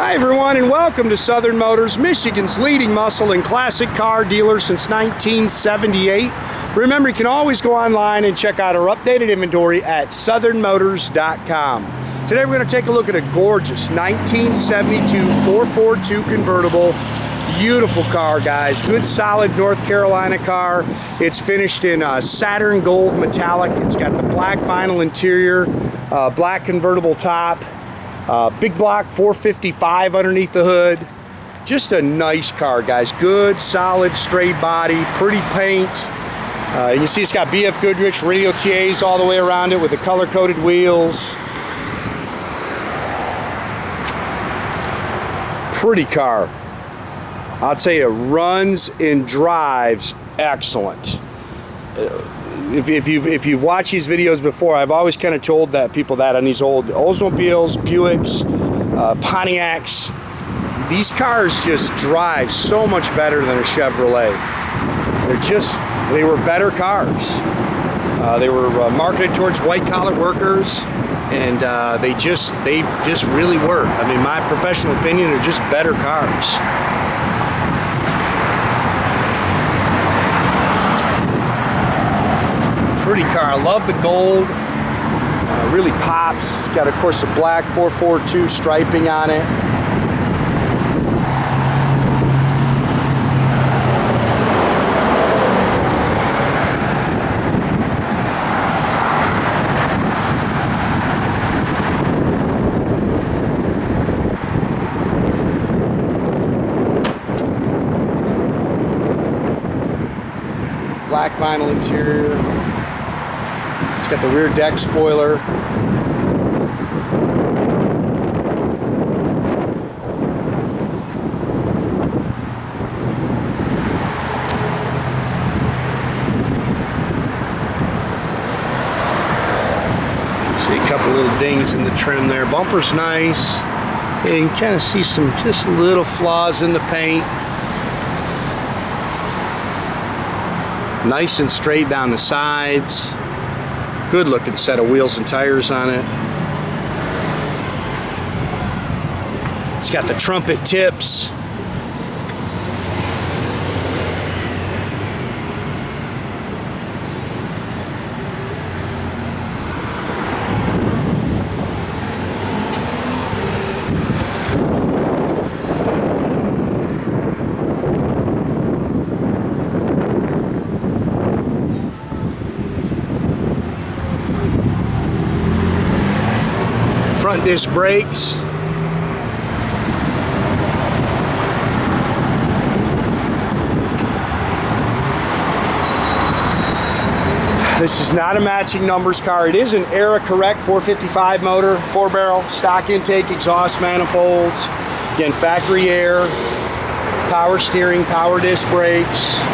Hi everyone, and welcome to Southern Motors, Michigan's leading muscle and classic car dealer since 1978. Remember, you can always go online and check out our updated inventory at southernmotors.com. Today we're going to take a look at a gorgeous 1972 442 convertible. Beautiful car, guys. Good solid North Carolina car. It's finished in Saturn gold metallic. It's got the black vinyl interior, black convertible top. Big block 455 underneath the hood. Just a nice car, guys. Good, solid, straight body, pretty paint. You can see it's got BF Goodrich Radial TAs all the way around it with the color-coded wheels. Pretty car. I'll tell you, runs and drives excellent. If you've watched these videos before, I've always kind of told people that on these old Oldsmobiles, Buicks, Pontiacs, these cars just drive so much better than a Chevrolet. They were better cars. They were marketed towards white-collar workers, and they just really were. I mean, my professional opinion, they're just better cars. Pretty car. I love the gold. Really pops. It's got, of course, the black 442 striping on it. Black vinyl interior. It's got the rear deck spoiler. See a couple little dings in the trim there. Bumper's nice. Yeah, you can kind of see some just little flaws in the paint. Nice and straight down the sides. Good looking set of wheels and tires on it. It's got the trumpet tips. Front disc brakes. This is not a matching numbers car. It is an era correct 455 motor, 4-barrel, stock intake, exhaust manifolds. Again, factory air, power steering, power disc brakes.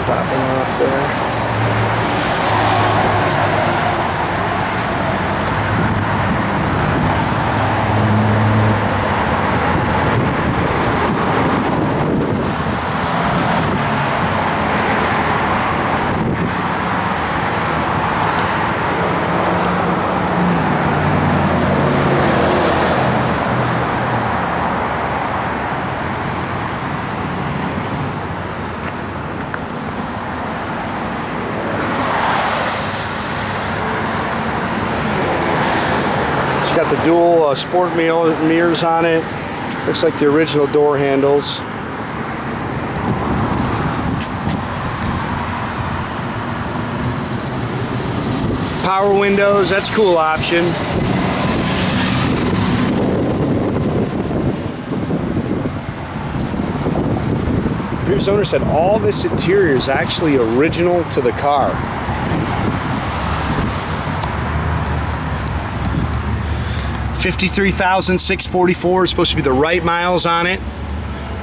Popping off there. It's got the dual sport mirrors on it. Looks like the original door handles. Power windows, that's a cool option. Previous owner said all this interior is actually original to the car. $53,644 is supposed to be the right miles on it.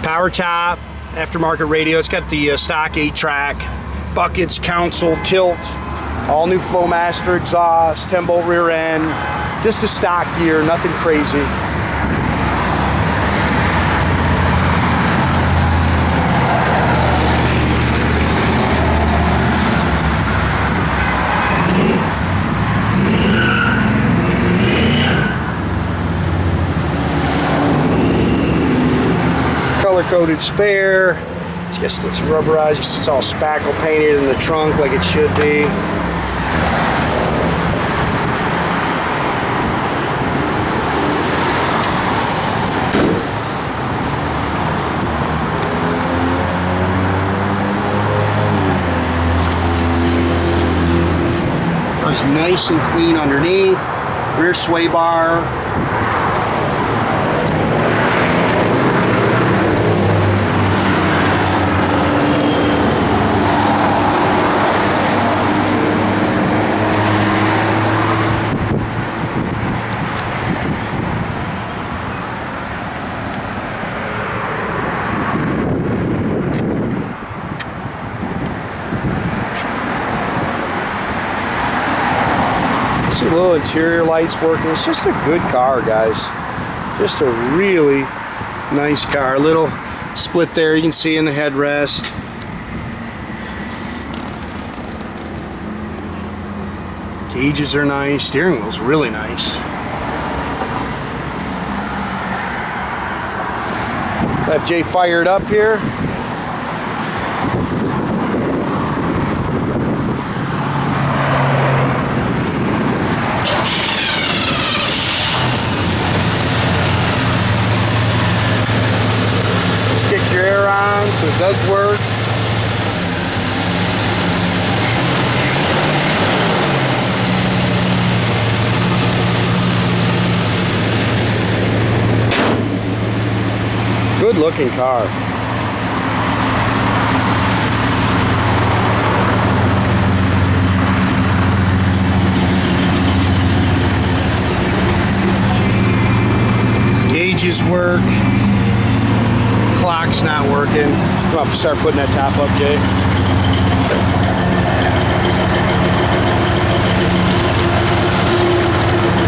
Power top, aftermarket radio. It's got the stock 8-track, buckets, console, tilt. All new Flowmaster exhaust, 10-bolt rear end, just a stock gear, nothing crazy. Color-coded spare. It's just it's rubberized. It's all spackle painted in the trunk like it should be. It's nice and clean underneath. Rear sway bar. See little interior lights working. It's just a good car, guys. Just a really nice car. Little split there you can see in the headrest. Gauges are nice. Steering wheel's really nice. Have Jay fired up here. Kick your air on so it does work. Good looking car. Gauges work. Clock's not working. Come on, start putting that top up, Jay.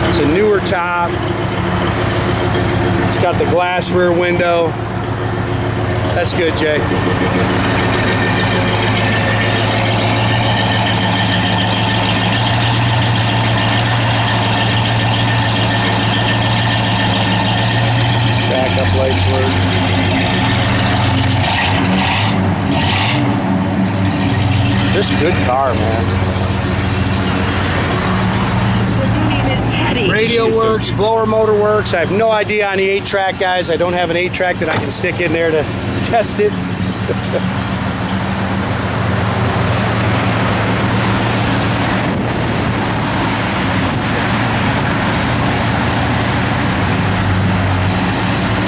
It's a newer top. It's got the glass rear window. That's good, Jay. Backup lights work. Just a good car, man. Radio works, blower motor works. I have no idea on the 8-track, guys. I don't have an 8-track that I can stick in there to test it.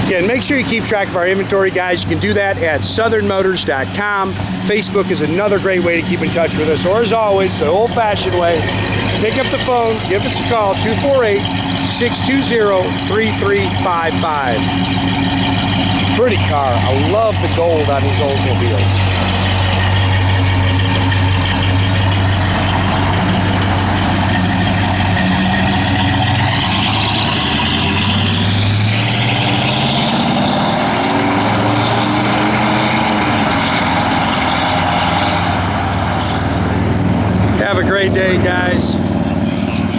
Again, make sure you keep track of our inventory, guys. You can do that at southernmotors.com. Facebook is another great way to keep in touch with us. Or as always, the old-fashioned way, pick up the phone, give us a call, 248-620-3355. Pretty car. I love the gold on these Oldsmobiles. Have a great day, guys.